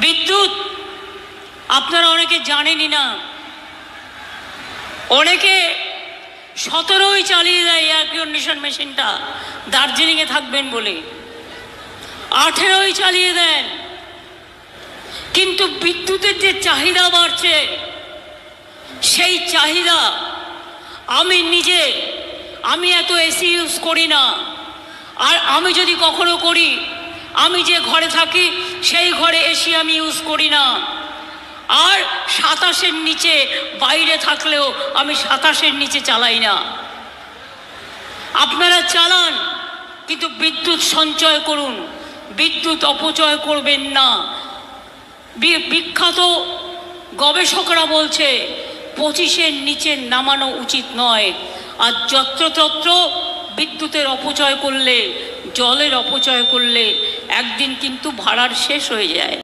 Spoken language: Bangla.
বিদ্যুৎ আপনারা অনেকে জানেনই না, অনেকে 17ই চালিয়ে দেয় এয়ার কন্ডিশন মেশিনটা দার্জিলিংয়ে থাকবেন বলে, 18ই চালিয়ে দেন। কিন্তু বিদ্যুতের যে চাহিদা বাড়ছে, সেই চাহিদা আমি এত এসি ইউজ করি না, আর আমি যদি কখনো করি, আমি যে ঘরে থাকি সেই ঘরে এসি আমি ইউজ করি না, আর 27-এর নিচে বাইরে থাকলেও আমি 27-এর নিচে চালাই না। আপনারা চালান, কিন্তু বিদ্যুৎ সঞ্চয় করুন, বিদ্যুৎ অপচয় করবেন না। বিখ্যাত গবেষকরা বলছে 25-এর নিচে নামানো উচিত নয়। আর যত্রতত্র বিদ্যুতের অপচয় করলে, জলের অপচয় করলে একদিন কিন্তু ভাড়ার শেষ হয়ে যায়।